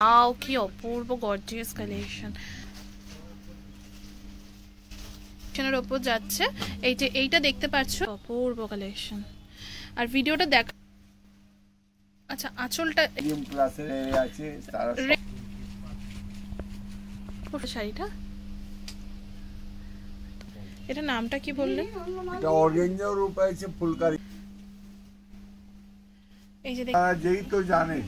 Wow কি অপূর্ব gorgeous collection এর উপর যাচ্ছে। এই যে এইটা দেখতে পাচ্ছ অপূর্ব কালেকশন। আর ভিডিওটা দেখ। আচ্ছা আঁচলটা মিডিয়াম ক্লাসের আছে তারা সব শাড়িটা এটা নামটা কি বললেন? এটা অরেঞ্জের উপর আছে ফুলকারি। এই যে যেই তো জানেন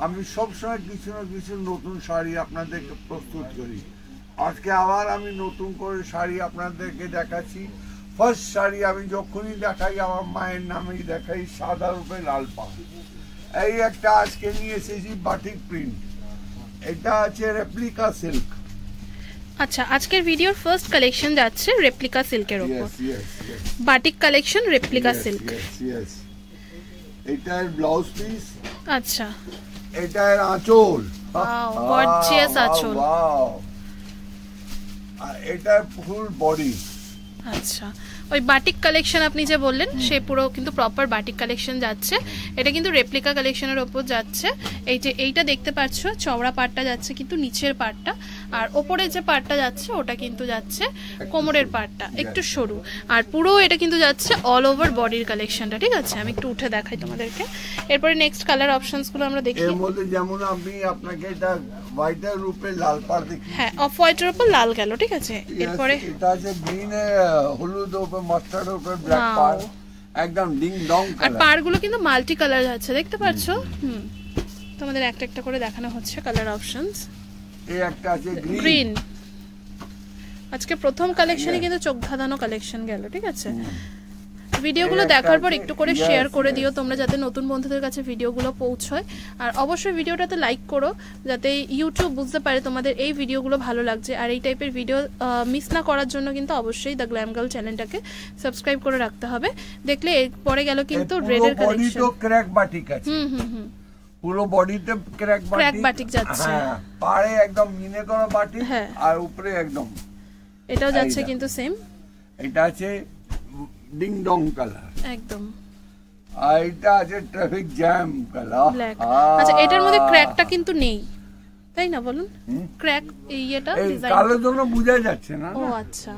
আমি সবসময় কিছু না কিছু নতুন শাড়ি আপনাদেরকে প্রস্তুত করি। আজকে আবার আমি নতুন করে শাড়ি আপনাদেরকে দেখাচ্ছি। ফার্স্ট শাড়ি আমি যখনই দেখাই আমার মায়ের নামেই দেখাই, সাদা রূপে লাল পাড়। এই একটা আজকে নিয়ে এসেছি বাটিক প্রিন্ট, এটা আছে রেপ্লিকা সিল্ক। আচ্ছা আজকের ভিডিওর ফার্স্ট কালেকশন যাচ্ছে রেপ্লিকা সিল্কের উপর। Batik collection replica silk. এটার ব্লাউজ পিস। আচ্ছা এটার আঁচল। ওয়াও গর্জিয়াস আঁচল। ওয়াও আর এটার ফুল বডি। আচ্ছা ওই বাটিক কালেকশন আপনি যে বললেন সে পুরো কিন্তু প্রপার বাটিক কালেকশন যাচ্ছে। এটা কিন্তু রেপ্লিকা কালেকশনের ওপর যাচ্ছে। এই যে এইটা দেখতে পাচ্ছ চওড়া পাটটা যাচ্ছে কিন্তু নিচের পাটটা, আর ওপরের যে পাটটা যাচ্ছে ওটা কিন্তু যাচ্ছে কোমরের পাটটা একটু সরু, আর পুরো এটা কিন্তু যাচ্ছে অল ওভার বডির কালেকশনটা। ঠিক আছে আমি একটু উঠে দেখাই তোমাদেরকে। এরপরে নেক্সট কালার অপশনস গুলো আমরা দেখি। এর মধ্যে যেমন আমি আপনাকে এটা হোয়াইটের উপরে লাল পাড় দেখি। হ্যাঁ অফ হোয়াইটের উপর লাল গেল। ঠিক আছে এরপরে এটা আছে গ্রিন হলুদ উপর মাস্টার্ড উপর ব্ল্যাক পাড়, একদম ডিং ডং কালার। আর পাড়গুলো কিন্তু মাল্টি কালার আছে দেখতে পাচ্ছো। তোমাদের একটা একটা করে দেখানো হচ্ছে কালার অপশনস। এই একটা আছে গ্রিন। আজকে প্রথম কালেকশনে কিন্তু চোখ ধাঁধানো কালেকশন গেল। ঠিক আছে ভিডিওগুলো দেখার পর একটু করে শেয়ার করে দিও তোমরা, যাতে নতুন বন্ধুদের কাছে ভিডিওগুলো পৌঁছয়। আর অবশ্যই ভিডিওটাতে লাইক করো যাতে ইউটিউব বুঝতে পারে তোমাদের এই ভিডিওগুলো ভালো লাগছে। আর এই টাইপের ভিডিও মিস না করার জন্য কিন্তু অবশ্যই দ্য গ্ল্যাম গার্ল চ্যানেলটাকে সাবস্ক্রাইব করে রাখতে হবে। দেখলে এরপরে গেল কিন্তু রেডের কালেকশন। ক্র্যাক বাটিক আছে। পুরো বডিতে ক্র্যাক বাটিক যাচ্ছে। পাড়ে একদম মিনে করা বাটিক আর উপরে একদম এটাও যাচ্ছে কিন্তু সেম। এটা আছে ডিং ডং কালার একদম। আর এটা আছে ট্রাফিক জ্যাম কালার ব্ল্যাক। আচ্ছা এটার মধ্যে ক্র্যাকটা কিন্তু নেই তাই না বলুন? ক্র্যাক এইটা ডিজাইন কালোর জন্য বোঝা যাচ্ছে না। ও আচ্ছা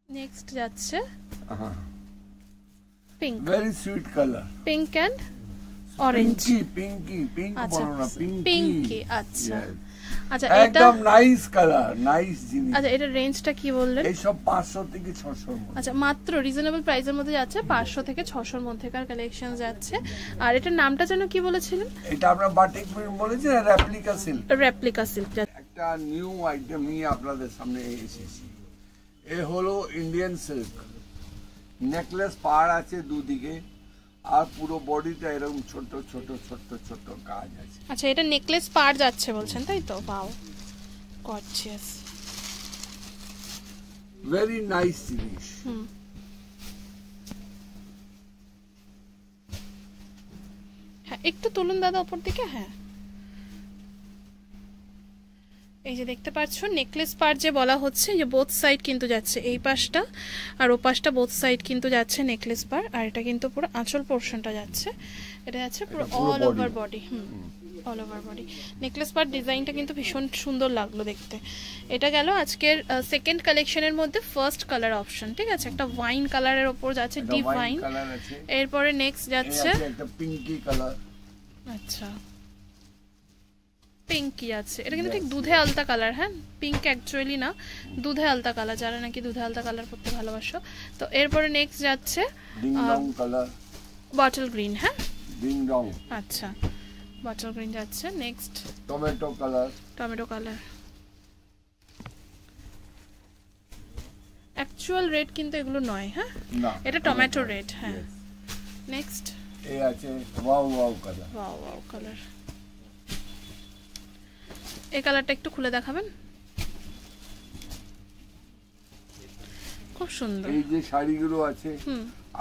নেক্সট যাচ্ছে pink. Very sweet colour. Pink and orange. Pinky বলো না পিঙ্কি। আচ্ছা আচ্ছা এটা একদম নাইস কালার, নাইস জিনিস। আচ্ছা এটা রেঞ্জটা কি বললেন? এই সব 500 থেকে 600 এর মধ্যে। আচ্ছা মাত্র রিজনেবল প্রাইসের মধ্যে যাচ্ছে 500 থেকে 600 এর মধ্যেকার কালেকশন যাচ্ছে। আর এটার নামটা যেন কি বলেছিলেন? এটা আমরা বাটিক প্রিন্ট বলেছি, রেপ্লিকা সিল্ক। রেপ্লিকা সিল্ক একটা নিউ আইটেম নিয়ে আপনাদের সামনে এসেছি। এ হলো ইন্ডিয়ান সিল্ক। নেকলেস পাড় আছে দুদিকে আর পুরো বডিটা এরকম ছোট ছোট ছোট ছোট কাজ আছে। আচ্ছা এটা নেকলেস পাড় যাচ্ছে বলছেন তাই তো? ওয়াও গর্জিয়াস ভেরি নাইস জিনিস। হ্যাঁ একটু তুলুন দাদা উপর দিকে। হ্যাঁ এই যে দেখতে পাচ্ছ নেকলেস পার্ট যে বলা হচ্ছে, যে বোথ সাইড কিন্তু যাচ্ছে, এই পাশটা আর ও পাশটা বোথ সাইড কিন্তু যাচ্ছে নেকলেস পার্ট। আর এটা কিন্তু পুরো আঁচল পোরশনটা যাচ্ছে, এটা যাচ্ছে পুরো all over body. All over body necklace part ডিজাইনটা কিন্তু ভীষণ সুন্দর লাগলো দেখতে। এটা গেল আজকের সেকেন্ড কালেকশনের মধ্যে ফার্স্ট কালার অপশন। ঠিক আছে একটা ওয়াইন কালারের উপর যাচ্ছে, ডিপ ওয়াইন। এরপরে নেক্সট যাচ্ছে একটা পিঙ্কি কালার। আচ্ছা পিঙ্কি আছে, এটা কিন্তু ঠিক দুধে আলতা কালার। হ্যাঁ পিঙ্ক অ্যাকচুয়ালি না, দুধে আলতা কালার, যারা নাকি দুধে আলতা কালার পরতে ভালোবাসো। তো এরপরে নেক্সট যাচ্ছে বটল গ্রিন। হ্যাঁ ডিং ডং। আচ্ছা বটল গ্রিন যাচ্ছে। Next tomato colour. Tomato colour actual red কিন্তু এগুলো নয়। হ্যাঁ এটা টমেটো রেড। হ্যাঁ নেক্সট এই আছে wow wow colour. Wow wow colour. এই কালারটা একটু খুলে দেখাবেন, খুব সুন্দর। এই যে শাড়িগুলো আছে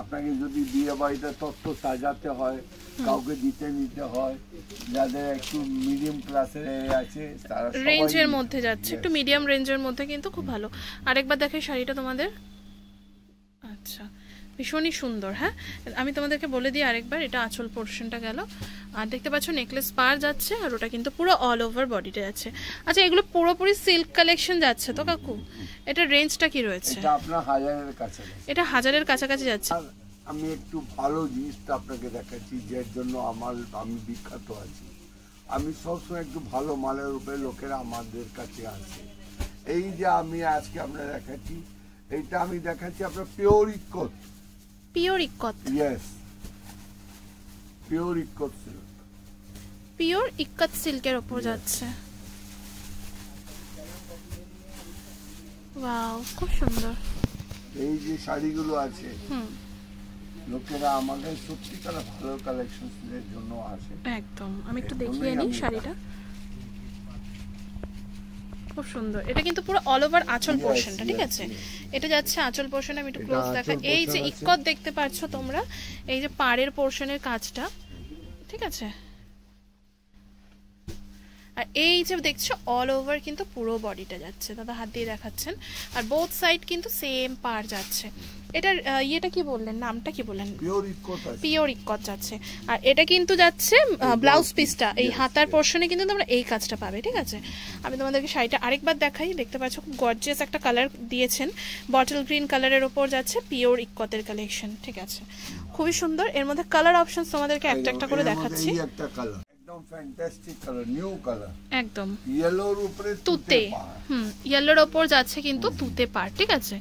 আপনাকে যদি বিয়ে বাড়িতে তত্ত্ব সাজাতে হয়, কাউকে দিতে নিতে হয়, যাদের একটু মিডিয়াম ক্লাসের আছে তারা রেঞ্জের মধ্যে যাচ্ছে, একটু মিডিয়াম রেঞ্জের মধ্যে কিন্তু খুব ভালো। আরেকবার দেখে শাড়িটা তোমাদের। আচ্ছা ভীষণই সুন্দর। হ্যাঁ, আমি তোমাদেরকে বলে দিই আরেকবার, এটা আঁচল পোর্শনটা গেল, আর দেখতে পাচ্ছ নেকলেস পার যাচ্ছে, আর ওটা কিন্তু পুরো অল ওভার বডিতে যাচ্ছে। আচ্ছা, এগুলো পুরোপুরি সিল্ক কালেকশন যাচ্ছে তো কাকু? এটা রেঞ্জটা কি রয়েছে? এটা আপনার 1000-এর কাছাকাছি। এটা 1000-এর কাছাকাছি যাচ্ছে। আমি একটু ভালো জিনিসটা আপনাকে দেখাচ্ছি, যার জন্য আমি বিখ্যাত আছি। আমি সবসময় একটু ভালো মালের উপরে লোকেরা আমাদের কাছে আসে। এই যে আমি আজকে আপনার দেখাচ্ছি, এইটা আমি দেখাচ্ছি আপনার pure ikat. Pure ikat? Yes, pure ikat silk. Pure ikat সিল্কের উপর যাচ্ছে। ওয়াও, খুব সুন্দর। এই যে শাড়িগুলো আছে, লোকেরা আমাদের সত্যিকার ভালো কালেকশনের জন্য আসে। একদম, আমি একটু দেখিয়ে নিই শাড়িটা। খুব সুন্দর। এটা কিন্তু পুরো অল ওভার আঁচল পোর্শনটা, ঠিক আছে? এটা যাচ্ছে আঁচল পোর্শন। আমি একটু ক্লোজ দেখাই। এই যে ইক্কত দেখতে পাচ্ছ তোমরা, এই যে পাড়ের পোর্শনের কাজটা, ঠিক আছে? আর এই যে দেখছো অল ওভার কিন্তু পুরো বডিটা যাচ্ছে, দাদা হাত দিয়ে দেখাচ্ছেন। আর বোথ সাইড কিন্তু সেম পার যাচ্ছে। এটার ইয়েটা কি বললেন, নামটা কি বললেন? পিওর ইক্কত যাচ্ছে। আর এটা কিন্তু যাচ্ছে ব্লাউজ পিসটা, এই হাতার পোর্শনে কিন্তু তোমরা এই কাজটা পাবে, ঠিক আছে? আমি তোমাদেরকে শাড়িটা আরেকবার দেখাই। দেখতে পাচ্ছ খুব গর্জিয়াস একটা কালার দিয়েছেন, বটল গ্রিন কালারের ওপর যাচ্ছে, পিওর ইক্কতের কালেকশন, ঠিক আছে? খুবই সুন্দর। এর মধ্যে কালার অপশনস তোমাদেরকে একটা একটা করে দেখাচ্ছি। একদম ফ্যান্টাস্টিক কালার, নিউ কালার, একদম ইয়েলোর উপরে তুতে। ইয়েলোর ওপর যাচ্ছে কিন্তু তুতে পার, ঠিক আছে?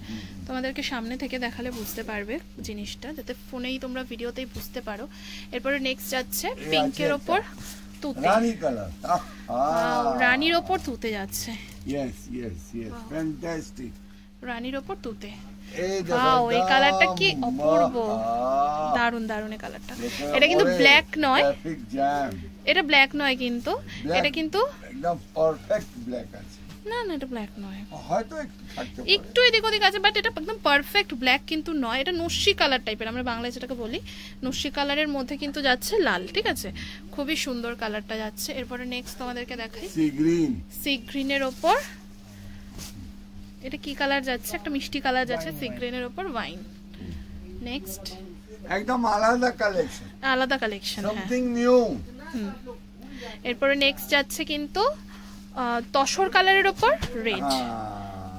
তোমাদেরকে সামনে থেকে দেখালে বুঝতে পারবে জিনিসটা, যাতে ফোনেই তোমরা ভিডিওতেই বুঝতে পারো। এরপরে নেক্সট যাচ্ছে পিঙ্কের ওপর তুতে, রানী কালার, রানীর ওপর তুতে যাচ্ছে। Yes yes yes, fantastic. রানীর ওপর তুতে। এই এই কালারটা কি অপূর্ব, দারুন দারুন এই কালারটা। এটা কিন্তু ব্ল্যাক নয়, এটা ব্ল্যাক নয় কিন্তু, এটা কিন্তু একদম পারফেক্ট ব্ল্যাক আছে। না না, এটা ব্ল্যাক নয়, হয়তো একটু এদিক ওদিক আছে, বাট এটা একদম পারফেক্ট ব্ল্যাক কিন্তু নয়। এটা নস্যি কালার টাইপের, আমরা বাংলায় যেটাকে বলি নস্যি কালারের মধ্যে কিন্তু যাচ্ছে লাল, ঠিক আছে? খুবই সুন্দর কালারটা যাচ্ছে। এরপরে নেক্সট তোমাদেরকে দেখাই সি গ্রিন। সি গ্রিনের ওপর এটা কি কালার যাচ্ছে? একটা মিষ্টি কালার যাচ্ছে সি গ্রিনের ওপর, ওয়াইন। নেক্সট একদম আলাদা কালেকশন, আলাদা কালেকশন, সামথিং নিউ। এরপরে নেক্সট যাচ্ছে কিন্তু তসর কালারের ওপর রেড,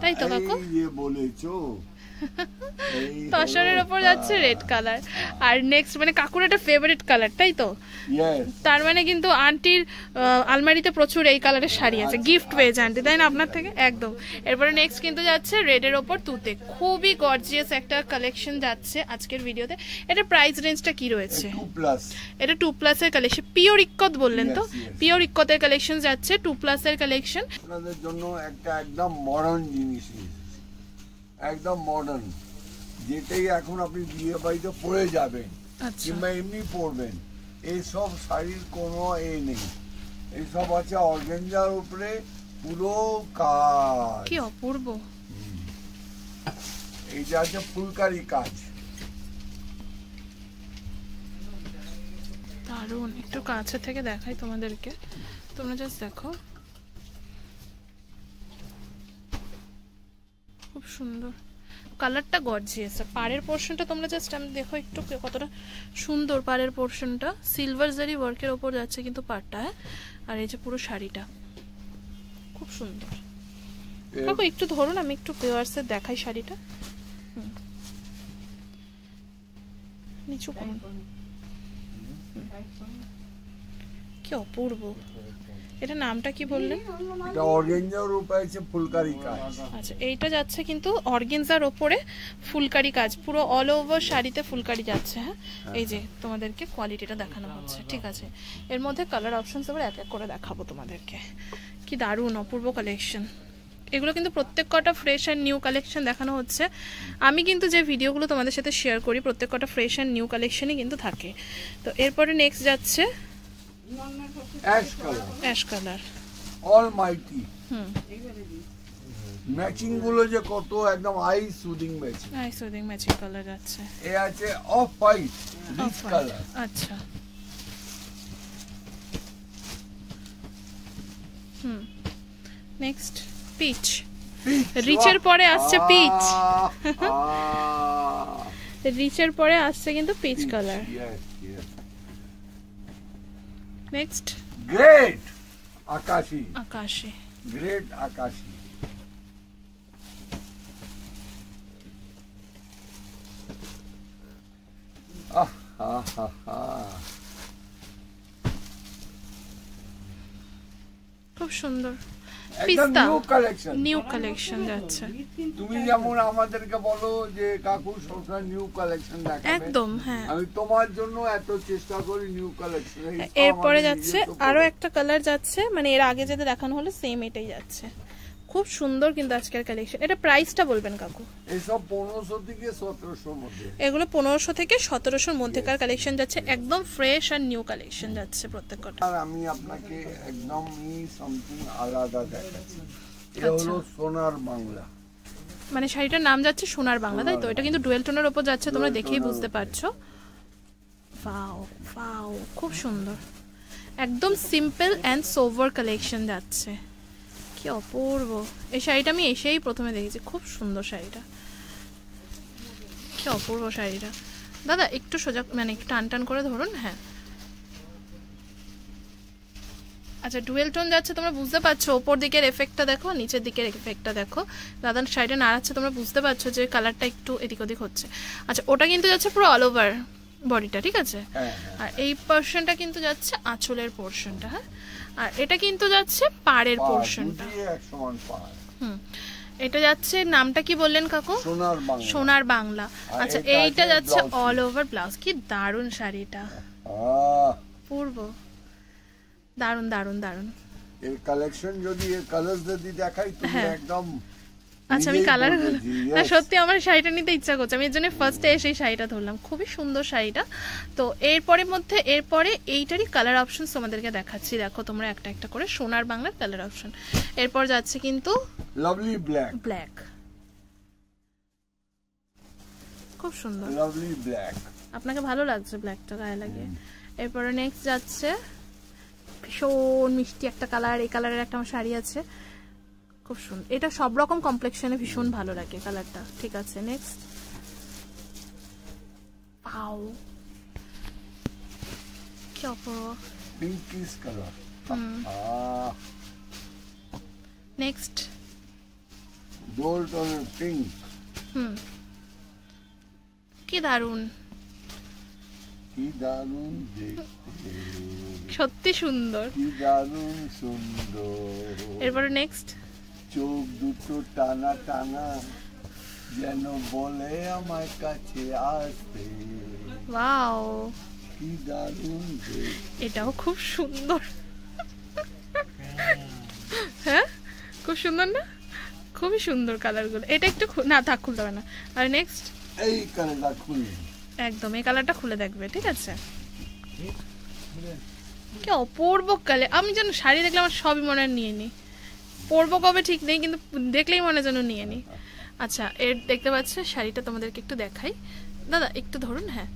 তাই তো কাকু? এই বলেছো, তসরের ওপর যাচ্ছে রেড কালার। আর নেক্সট মানে কাকুর একটা ফেভারিট কালার, তাই তো? তার মানে কিন্তু আন্টির আলমারিতে প্রচুর এই কালারের শাড়ি আছে, গিফট পেয়েছে আন্টি, তাই না আপনার থেকে? একদম। এরপরে নেক্সট কিন্তু যাচ্ছে রেডের ওপর তুতে। খুবই গর্জিয়াস একটা কালেকশন যাচ্ছে আজকের ভিডিওতে। এটা প্রাইস রেঞ্জটা কি রয়েছে? এটা 2+ এর কালেকশন। পিওর ইক্কত বললেন তো? পিওর ইক্কতের কালেকশন যাচ্ছে, 2+ এর কালেকশন। আপনাদের জন্য একটা একদম মডার্ন জিনিস, একদম মডার্ন, যেটাই এখন আপনি বিয়ে বাড়িতে পরে যাবেন কিংবা এমনি পরবেন, এইসব শাড়ির কোনো নেই। এইসব আছে অর্গানজার উপরে পুরো কাজ, কি অপূর্ব। এইটা আছে ফুলকারি কাজ, দারুণ। একটু কাছে থেকে দেখাই তোমাদেরকে, তোমরা জাস্ট দেখো, খুব সুন্দর কালারটা, গর্জিয়াস। পাড়ের পোর্শনটা তোমরা জাস্ট আমি দেখো একটু কতটা সুন্দর। পাড়ের পোর্শনটা সিলভার জারি ওয়ার্কের ওপর যাচ্ছে কিন্তু পাড়টা, আর এই যে পুরো শাড়িটা খুব সুন্দর। কাকু একটু ধরুন, আমি একটু ভিউয়ার্সদের দেখাই শাড়িটা। নিচু করুন, কি অপূর্ব। এটা নামটা কি বললেন? এটা অর্গানজার উপরে আছে ফুলকারি কাজ। আচ্ছা, এইটা যাচ্ছে কিন্তু অর্গানজার উপরে ফুলকারি কাজ, পুরো অল ওভার শাড়িতে ফুলকারি যাচ্ছে। হ্যাঁ, এই যে তোমাদেরকে কোয়ালিটিটা দেখানো হচ্ছে, ঠিক আছে? এর মধ্যে কালার অপশনস আবার এক এক করে দেখাবো তোমাদেরকে। কি দারুণ অপূর্ব কালেকশন। এগুলো কিন্তু প্রত্যেক কটা ফ্রেশ অ্যান্ড নিউ কালেকশন দেখানো হচ্ছে। আমি কিন্তু যে ভিডিওগুলো তোমাদের সাথে শেয়ার করি প্রত্যেক কটা ফ্রেশ অ্যান্ড নিউ কালেকশনই কিন্তু থাকে। তো এরপরে নেক্সট যাচ্ছে অ্যাশ কালার, অলমাইটি। ম্যাচিং গুলো যে কত একদম I soothing matching, I soothing matching colour আছে। এ আছে অফ হোয়াইট রিচ কালার। আচ্ছা, নেক্সট পিচ। রিচের পরে আসছে পিচ। রিচের পরে আসছে কিন্তু peach colour. Yes, yes. Next great আকাশী, আকাশী। গ্রেট আকাশী। আহ হা হা হা, খুব সুন্দর একদম পিস্তা নিউ কালেকশন। নিউ কালেকশন যাচ্ছে তুমি যেমন আমাদেরকে বলো যে কাকু সবসময় নিউ কালেকশন দেখাবে, একদম। হ্যাঁ, আমি তোমার জন্য এত চেষ্টা করি নিউ কালেকশন। এরপরে যাচ্ছে আরো একটা কালার যাচ্ছে, মানে এর আগে যেটা দেখানো হলো সেম এটাই যাচ্ছে। খুব সুন্দর কিন্তু আজকের কালেকশন। এটা প্রাইসটা বলবেন কাকু? এইসব 1500 থেকে 1700 মধ্যে, এগুলো 1500 থেকে 1700 মধ্যেকার কালেকশন যাচ্ছে, একদম ফ্রেশ আর নিউ কালেকশন যাচ্ছে প্রত্যেকটা। আর আমি আপনাকে একদমই সামথিং আলাদা দেখাচ্ছি। এটা হলো সোনার বাংলা, মানে শাড়িটার নাম যাচ্ছে সোনার বাংলা, তাই তো? এটা কিন্তু ডুয়েল টোনের উপর যাচ্ছে, তোমরা Dual দেখেই tone-এর বুঝতে উপর। পারছো। ওয়াও ওয়াও, খুব সুন্দর, একদম সিম্পল অ্যান্ড সোভার কালেকশন যাচ্ছে। কি অপূর্ব! এই শাড়িটা আমি এসেই প্রথমে দেখেছি, খুব সুন্দর শাড়িটা, কি অপূর্ব শাড়িটা। দাদা একটু সোজা, মানে একটু টান টান করে ধরুন। হ্যাঁ, আচ্ছা ডুয়েল টোন যাচ্ছে, তোমরা বুঝতে পারছো ওপর দিকের এফেক্টটা দেখো, নিচের দিকের এফেক্টটা দেখো। দাদা শাড়িটা নাড়াচ্ছে, তোমরা বুঝতে পারছো যে কালারটা একটু এদিক ওদিক হচ্ছে। আচ্ছা ওটা কিন্তু যাচ্ছে পুরো অল ওভার বডিটা, ঠিক আছে? আর এই পোরশনটা কিন্তু যাচ্ছে আঁচলের পোরশনটা। হ্যাঁ, আর এটা কিন্তু যাচ্ছে পাড়ের পোরশনটা। হুম, এটা যাচ্ছে, নামটা কি বললেন কাকু? সোনার বাংলা। সোনার বাংলা। আচ্ছা এইটা যাচ্ছে অল ওভার ব্লাউজ। কি দারুণ শাড়িটা, পূর্ব, দারুণ দারুণ দারুণ। এর কালেকশন যদি এর কালারস যদি দেখাই তুমি একদম। আচ্ছা আমি কালার, না সত্যি আমার শাড়িটা নিতে ইচ্ছা করছে, আমি এর জন্য ফার্স্টে এসে শাড়িটা ধরলাম। খুবই সুন্দর শাড়িটা। তো এরপরে এইটারই কালার অপশন তোমাদেরকে দেখাচ্ছি, দেখো তোমরা একটা একটা করে। সোনার বাংলার কালার অপশন। এরপর যাচ্ছে কিন্তু লাভলি ব্ল্যাক, ব্ল্যাক, খুব সুন্দর, লাভলি ব্ল্যাক। আপনাকে ভালো লাগছে ব্ল্যাকটা গায়ে লাগিয়ে? এরপরে নেক্সট যাচ্ছে ভীষণ মিষ্টি একটা কালার, এই কালারের একটা আমার শাড়ি আছে, খুব সুন্দর। এটা সব রকম কমপ্লেক্সনে ভীষণ ভালো লাগে কালারটা, ঠিক আছে? নেক্সট পাও, কি অপূর্ব পিঙ্কিশ কালার। নেক্সট ডুয়াল টোনের পিঙ্ক। কি দারুণ, কি দারুণ দেখতে, সত্যি সুন্দর, কি দারুণ সুন্দর। এরপরে নেক্সট চোখ দুটো টানা টানা, যেন বলে আমার কাছে আসতে। ওয়াও, কি দারুণ দেখতে। এটাও খুব সুন্দর। হ্যাঁ খুব সুন্দর না? খুবই সুন্দর কালারগুলো। এটা একটু না থাক, খুলতে হবে না। আর নেক্সট এই কালারটা খুলি, একদম এই কালারটা খুলে দেখবে, ঠিক আছে? কি অপূর্ব কালার! আমি যেন শাড়ি দেখলে আমার সবই মনে হয় নিয়ে নিই, পরবো কবে ঠিক নেই, কিন্তু দেখলেই মনে যেন নিয়ে নিই। আচ্ছা এর দেখতে পাচ্ছ শাড়িটা, তোমাদেরকে একটু দেখাই। দাদা একটু ধরুন। হ্যাঁ,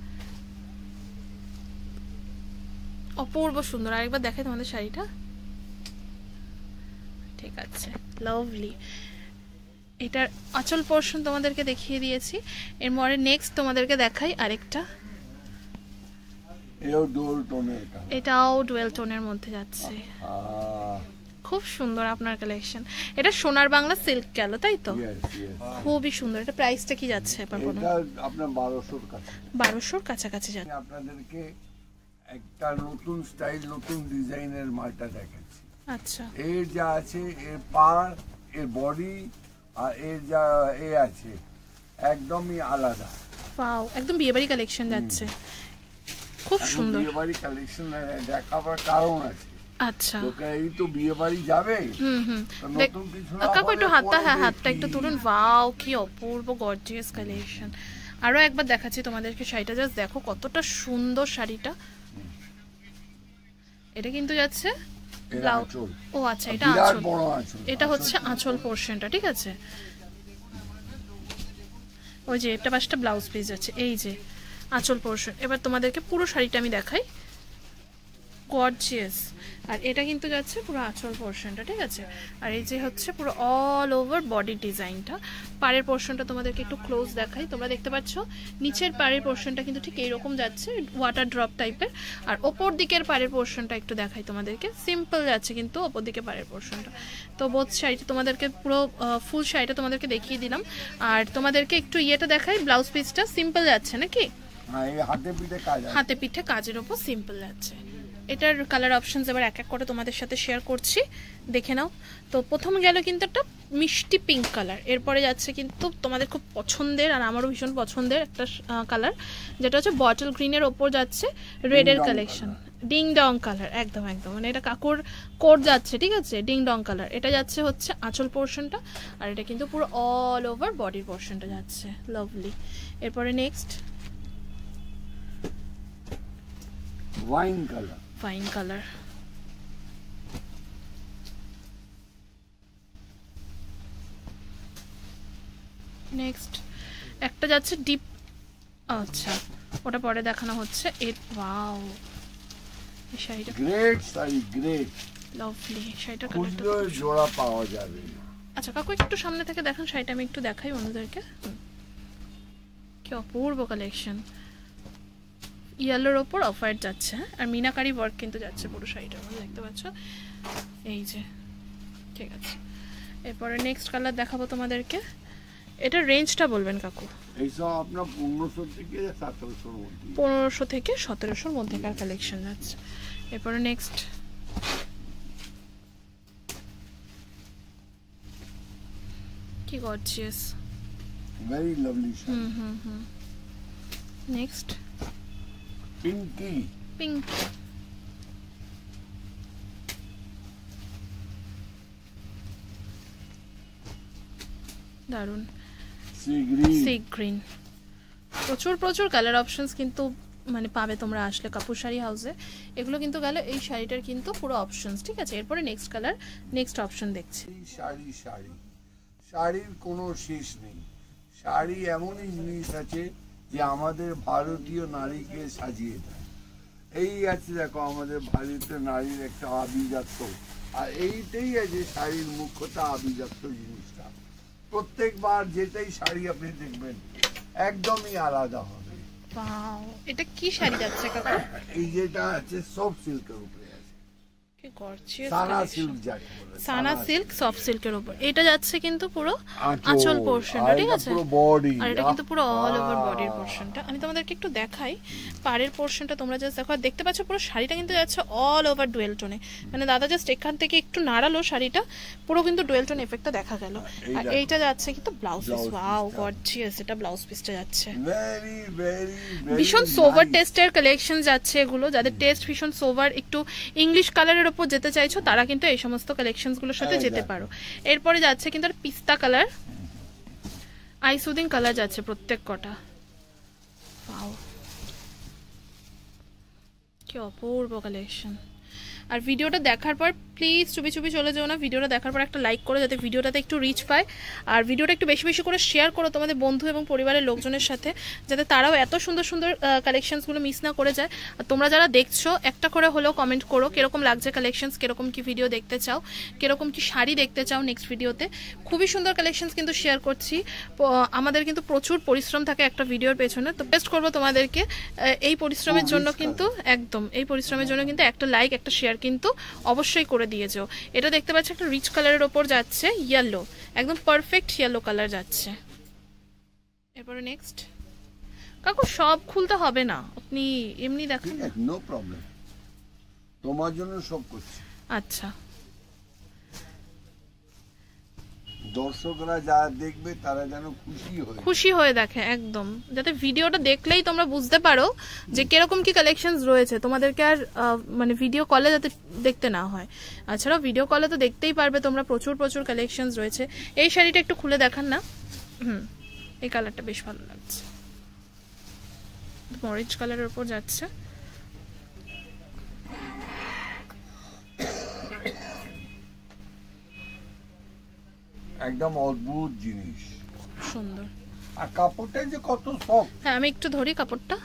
অপূর্ব সুন্দর। আরেকবার দেখাই তোমাদের শাড়িটা, ঠিক আছে? লাভলি। এটার আঁচল পোরশন তোমাদেরকে দেখিয়ে দিয়েছি। এর পরে নেক্সট তোমাদেরকে দেখাই আরেকটা, এটাও ডুয়েল টোনের মধ্যে যাচ্ছে, খুব সুন্দর আপনার কালেকশন। এটা সোনার বাংলা সিল্ক গেল, তাই তো? খুবই সুন্দর। এটা প্রাইসটা কি যাচ্ছে? আপনার 1200 কাছে, 1200 কাছাকাছি যাচ্ছে। আপনাদেরকে একটা নতুন স্টাইল, নতুন ডিজাইনের মালটা দেখাচ্ছি। আচ্ছা, এর যা আছে, এর পার, এর বডি আর এর যা আছে একদমই আলাদা। ওয়াও, একদম বিয়েবাড়ি কালেকশন যাচ্ছে, খুব সুন্দর। বিয়েবাড়ি কালেকশন দেখাবার কারণ আছে। আচ্ছা, এই তো বিয়েবাড়ি যাবে, নতুন কিছু না। কাকু একটু হাতটা একটু তুলুন। ওয়াও, কি অপূর্ব গর্জিয়াস কালেকশন। আরো একবার দেখাচ্ছি তোমাদেরকে শাড়িটা, জাস্ট দেখো কতটা সুন্দর শাড়িটা। এটা কিন্তু যাচ্ছে ও আচ্ছা, এটা আঁচল, এটা হচ্ছে আঁচল পোরশনটা, ঠিক আছে? ওই যে এটা পাশটা ব্লাউজ পিস আছে, এই যে আঁচল পোরশন। এবার তোমাদেরকে পুরো শাড়িটা আমি দেখাই, গর্জিয়াস। আর এটা কিন্তু যাচ্ছে পুরো আঁচল পোর্শনটা, ঠিক আছে। আর এই যে হচ্ছে পুরো অল ওভার বডি ডিজাইনটা। পাড়ের পোর্শনটা তোমাদেরকে একটু ক্লোজ দেখাই, তোমরা দেখতে পাচ্ছ নিচের পাড়ের পোর্শনটা কিন্তু ঠিক এইরকম যাচ্ছে, ওয়াটার ড্রপ টাইপের। আর ওপর দিকের পাড়ের পোর্শনটা একটু দেখাই তোমাদেরকে, সিম্পল যাচ্ছে কিন্তু ওপর দিকে পাড়ের পোর্শনটা। তো বোথ শাড়িটা তোমাদেরকে পুরো ফুল শাড়িটা তোমাদেরকে দেখিয়ে দিলাম। আর তোমাদেরকে একটু ইয়েটা দেখাই, ব্লাউজ পিসটা সিম্পল যাচ্ছে নাকি, হাতে পিঠে কাজের ওপর সিম্পল যাচ্ছে। এটার কালার অপশনস এবার এক এক করে তোমাদের সাথে শেয়ার করছি, দেখে নাও। তো প্রথম গেল কিন্তু একটা মিষ্টি পিঙ্ক কালার, এরপরে যাচ্ছে কিন্তু তোমাদের খুব পছন্দের আর আমারও ভীষণ পছন্দের একটা কালার, যেটা হচ্ছে বটল গ্রিনের ওপর যাচ্ছে রেডের কালেকশন, ডিং ডং কালার। একদম একদম মানে এটা কাকুর কোট যাচ্ছে, ঠিক আছে, ডিং ডং কালার। এটা যাচ্ছে হচ্ছে আঁচল পোর্শনটা, আর এটা কিন্তু পুরো অল ওভার বডির পোর্শনটা যাচ্ছে, লাভলি। এরপরে next wine colour, fine colour. Next একটা যাচ্ছে ডিপ, আচ্ছা ওটা পরে দেখানো হচ্ছে। এর ওয়াও, এই শাড়িটা গ্রেট শাড়ি, গ্রেট, লাভলি শাড়িটা, খুঁজলে জোড়া পাওয়া যাবে। আচ্ছা কাকু একটু সামনে থেকে দেখান শাড়িটা, আমি একটু দেখাই বন্ধুদেরকে। কি অপূর্ব কালেকশন, ইয়েলোর ওপর অফ হোয়াইট যাচ্ছে, আর মিনাকারি ওয়ার্ক কিন্তু যাচ্ছে পুরো শাড়িটার মধ্যে, দেখতে পাচ্ছ এই যে, ঠিক আছে। এরপরে নেক্সট কালার দেখাবো তোমাদেরকে। এটা রেঞ্জটা বলবেন কাকু? এইসব আপনার 1500 থেকে 1700 মধ্যে, 1500 থেকে 1700 মধ্যেকার কালেকশন যাচ্ছে। এরপরে নেক্সট কি gorgeous, very lovely sari. Next Pinky, pink, দারুন, সি গ্রিন, সি গ্রিন। প্রচুর প্রচুর কালার অপশনস কিন্তু মানে পাবে তোমরা আসলে কাপুর শাড়ি হাউসে। এগুলো কিন্তু গেল এই শাড়িটার কিন্তু পুরো অপশনস, ঠিক আছে। এরপরে নেক্সট কালার, নেক্সট অপশন দেখছি। শাড়ি শাড়ি শাড়ির কোনো শেষ নেই। শাড়ি এমনই জিনিস আছে যে আমাদের ভারতীয় নারীকে সাজিয়ে দেয়। এই আছে দেখো আমাদের ভারতীয় নারীর একটা আভিজাত্য, আর এইটাই আছে শাড়ির মুখ্যতা, আভিজাত্য জিনিসটা। প্রত্যেকবার যেটাই শাড়ি আপনি দেখবেন একদমই আলাদা হবে। ওয়াও, এটা কি শাড়ি যাচ্ছে কাকু? এই যেটা আছে সফট সিল্কের উপরে আছে, কি গর্জিয়াস সানা কালেকশন, সিল্ক যাকে বলে, সানা সিল্ক, সফট সিল্কের উপর এটা যাচ্ছে কিন্তু পুরো আঁচল পোরশনটা, ঠিক আছে। পুরো বডি, আর এটা কিন্তু পুরো অল ওভার বডির পোরশনটা। আমি তোমাদেরকে একটু দেখাই পাড়ের পোরশনটা, তোমরা জাস্ট দেখো। দেখতে পাচ্ছ পুরো শাড়িটা কিন্তু যাচ্ছে অল ওভার ডুয়েল টোনে, মানে দাদা জাস্ট এখান থেকে একটু নাড়ালো শাড়িটা, পুরো কিন্তু ডুয়েল টোন এফেক্টটা দেখা গেল। আর এইটা যাচ্ছে কিন্তু ব্লাউজ পিস, ওয়াও গর্জিয়াস, এটা ব্লাউজ পিসটা যাচ্ছে ভেরি ভেরি ভীষণ সোভার টেস্টের কালেকশন যাচ্ছে এগুলো। যাদের টেস্ট ভীষণ সোভার, একটু ইংলিশ কালারের ওপর যেতে চাইছো তারা কিন্তু এই সমস্ত কালেকশনসগুলোর সাথে যেতে পারো। এরপরে যাচ্ছে কিন্তু আর পিস্তা কালার, আই সুদিং কালার যাচ্ছে প্রত্যেক কটা। ওয়াও, কি অপূর্ব কালেকশন। আর ভিডিওটা দেখার পর প্লিজ চুপি চুপি চলে যাও না, ভিডিওটা দেখার পর একটা লাইক করো যাতে ভিডিওটাতে একটু রিচ পায়। আর ভিডিওটা একটু বেশি বেশি করে শেয়ার করো তোমাদের বন্ধু এবং পরিবারের লোকজনের সাথে, যাতে তারাও এত সুন্দর সুন্দর কালেকশনসগুলো মিস না করে যায়। আর তোমরা যারা দেখছো একটা করে হলেও কমেন্ট করো কিরকম লাগছে কালেকশনস, কিরকম কি ভিডিও দেখতে চাও, কিরকম কি শাড়ি দেখতে চাও নেক্সট ভিডিওতে। খুবই সুন্দর কালেকশনস কিন্তু শেয়ার করছি। আমাদের কিন্তু প্রচুর পরিশ্রম থাকে একটা ভিডিওর পেছনে, তো বেস্ট করবো তোমাদেরকে এই পরিশ্রমের জন্য কিন্তু, একদম এই পরিশ্রমের জন্য কিন্তু একটা লাইক একটা শেয়ার কিন্তু অবশ্যই করে দিয়েছো। এটা দেখতে পাচ্ছ একটা রিচ কালারের ওপর যাচ্ছে, ইয়েলো, একদম পারফেক্ট ইয়েলো কালার যাচ্ছে। এরপরে নেক্সট কাকু সব খুলতে হবে না, আপনি এমনি দেখেন, নো প্রবলেম, তোমার জন্য সব করছি। আচ্ছা, দর্শকরা যা দেখবে তারা যেন খুশি হয়ে দেখে, একদম যাতে ভিডিওটা দেখলেই তোমরা বুঝতে পারো যে কিরকম কি কালেকশনস রয়েছে, তোমাদেরকে আর মানে ভিডিও কলে যাতে দেখতে না হয়। এছাড়াও ভিডিও কলে তো দেখতেই পারবে তোমরা, প্রচুর প্রচুর কালেকশনস রয়েছে। এই শাড়িটা একটু খুলে দেখান না। এই কালারটা বেশ ভালো লাগছে, অরেঞ্জ কালারের উপর যাচ্ছে। একদম অদ্ভুত জিনিস, সুন্দর। আর কাপড়টা যে কত সফট, হ্যাঁ আমি একটু ধরি কাপড়টা,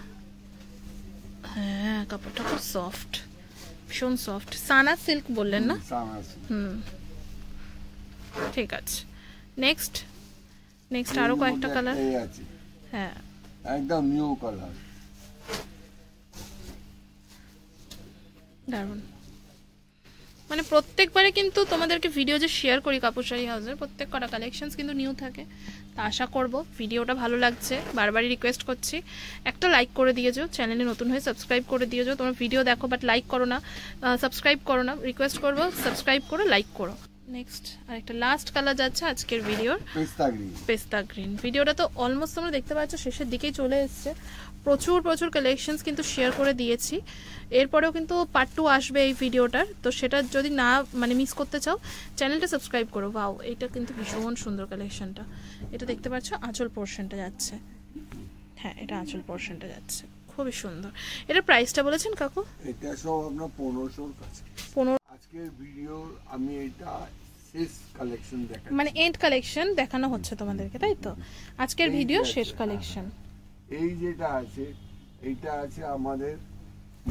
হ্যাঁ কাপড়টা খুব সফট, ভীষণ সফট, সানা সিল্ক বললেন না? সানা সিল্ক। ঠিক আছে, নেক্সট আরো কয়েকটা কালার আছে। হ্যাঁ, একদম নিউ কালার, দারুণ। মানে প্রত্যেকবারে কিন্তু তোমাদেরকে ভিডিও যে শেয়ার করি কাপুরশাড়ি হাউসের, প্রত্যেক কটা কালেকশনস কিন্তু নিউ থাকে। তা আশা করব ভিডিওটা ভালো লাগছে, বারবারই রিকোয়েস্ট করছি একটা লাইক করে দিয়েছো, চ্যানেলে নতুন হয়ে সাবস্ক্রাইব করে দিয়েছো। তোমরা ভিডিও দেখো বাট লাইক করো না, সাবস্ক্রাইব করো না, রিকোয়েস্ট করবো সাবস্ক্রাইব করো, লাইক করো। নেক্সট আরেকটা লাস্ট কালার যাচ্ছে আজকের ভিডিওর, পেস্তা গ্রিন। ভিডিওটা তো অলমোস্ট তোমরা দেখতে পাচ্ছ শেষের দিকেই চলে এসছে। প্রচুর কালেকশনস কিন্তু শেয়ার করে দিয়েছি, এরপরেও কিন্তু পার্ট 2 আসবে এই ভিডিওটার, তো সেটা যদি না মানে মিস করতে চাও চ্যানেলটা সাবস্ক্রাইব করো। ওয়াও, এটা কিন্তু ভীষণ সুন্দর কালেকশনটা। এটা দেখতে পাচ্ছ আঁচল পোর্শনটা যাচ্ছে, হ্যাঁ এটা আঁচল পোর্শনটা যাচ্ছে, খুবই সুন্দর। এটার প্রাইসটা বলেছেন কাকু? এটা সব আপনার 1500 কাছে। 15। আজকের ভিডিও আমি এটা শেষ কালেকশন দেখাচ্ছি, মানে এন্ড কালেকশন দেখানো হচ্ছে তোমাদেরকে, তাই তো? আজকের ভিডিও শেষ কালেকশন। এই যেটা আছে এটা আছে আমাদের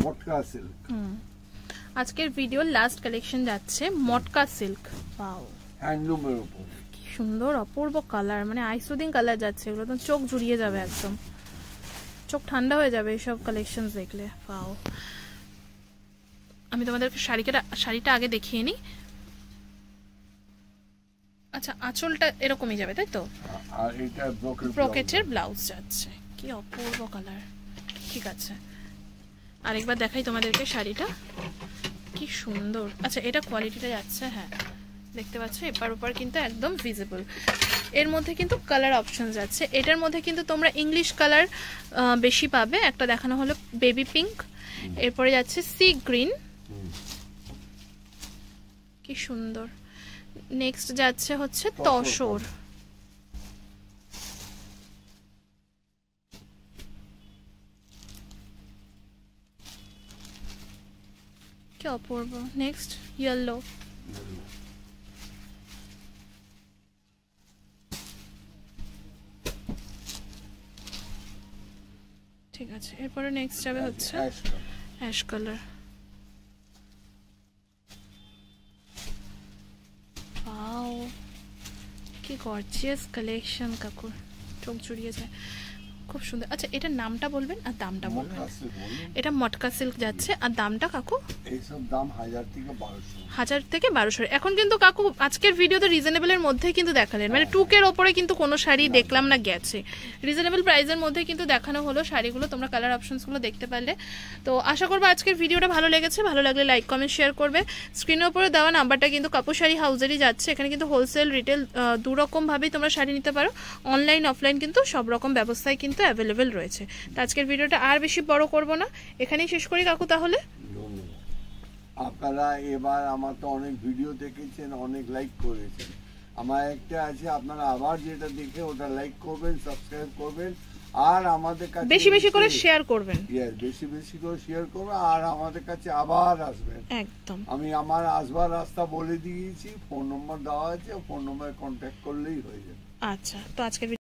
মটকা সিল্ক। আজকের ভিডিও লাস্ট কালেকশন যাচ্ছে মটকা সিল্ক। ওয়াও, হ্যান্ডলুমের উপর কি সুন্দর অপূর্ব কালার, মানে আইসুদিং কালার যাচ্ছে, এগুলো তো চোখ জুড়িয়ে যাবে, একদম চোখ ঠান্ডা হয়ে যাবে এইসব কালেকশন দেখলে। ওয়াও, আমি তোমাদেরকে শাড়িটা আগে দেখিয়ে নিই। আচ্ছা, আঁচলটা এরকমই যাবে তাই তো? আর এটা ব্রোকেটের ব্লাউজ যাচ্ছে, কি অপূর্ব কালার। ঠিক আছে, আরেকবার দেখাই তোমাদেরকে শাড়িটা, কি সুন্দর। আচ্ছা, এটা কোয়ালিটিটা যাচ্ছে, হ্যাঁ দেখতে পাচ্ছ এপার ওপার কিন্তু একদম ভিজিবল। এর মধ্যে কিন্তু কালার অপশন যাচ্ছে, এটার মধ্যে কিন্তু তোমরা ইংলিশ কালার বেশি পাবে। একটা দেখানো হলো বেবি পিঙ্ক, এরপরে যাচ্ছে সি গ্রিন, কি সুন্দর। নেক্সট যাচ্ছে হচ্ছে তসর, কি অপূর্ব। নেক্সট ইয়েলো, ঠিক আছে। এরপরে নেক্সট যাবে হচ্ছে অ্যাশ কালার। ওয়াও, কি গর্জিয়াস কালেকশন কাকুর, চোখ জুড়িয়ে যায়, খুব সুন্দর। আচ্ছা, এটার নামটা বলবেন আর দামটা বলবেন। এটা মটকা সিল্ক যাচ্ছে, আর দামটা কাকু? এইসব দাম 1000 থেকে 1200। 1000 থেকে 1200। এখন কিন্তু কাকু আজকের ভিডিওতে রিজনেবলের মধ্যেই কিন্তু দেখালেন, মানে টুকের ওপরে কিন্তু কোনো শাড়ি দেখলাম না গেছে, রিজনেবল প্রাইসের মধ্যে কিন্তু দেখানো হলো শাড়িগুলো। তোমরা কালার অপশনসগুলো দেখতে পারলে। তো আশা করবো আজকের ভিডিওটা ভালো লেগেছে, ভালো লাগলে লাইক কমেন্ট শেয়ার করবে। স্ক্রিনের উপরে দেওয়া নাম্বারটা কিন্তু কাপুরশাড়ি হাউসেরই যাচ্ছে, এখানে কিন্তু হোলসেল রিটেল দুরকমভাবেই তোমরা শাড়ি নিতে পারো, অনলাইন অফলাইন কিন্তু সব রকম ব্যবস্থায় কিন্তু অ্যাভেলেবেল রয়েছে। তো আজকের ভিডিওটা আর বেশি বড় করব না, এখানেই শেষ করি কাকু তাহলে। আপনারা এবার আমার তো অনেক ভিডিও দেখেছেন, অনেক লাইক করেছেন, আমার একটা আছে আপনারা আবার যেটা দেখে ওটা লাইক করবেন, সাবস্ক্রাইব করবেন, আর আমাদের কাছে বেশি করে শেয়ার করবেন। বেশি করে শেয়ার করবেন, আর আমাদের কাছে আবার আসবেন। একদম, আমি আমার আসবার রাস্তা বলে দিয়েছি, ফোন নম্বর দেওয়া আছে, ফোন নম্বরে কন্ট্যাক্ট করলেই হয়ে যাবে। আচ্ছা, তো আজকের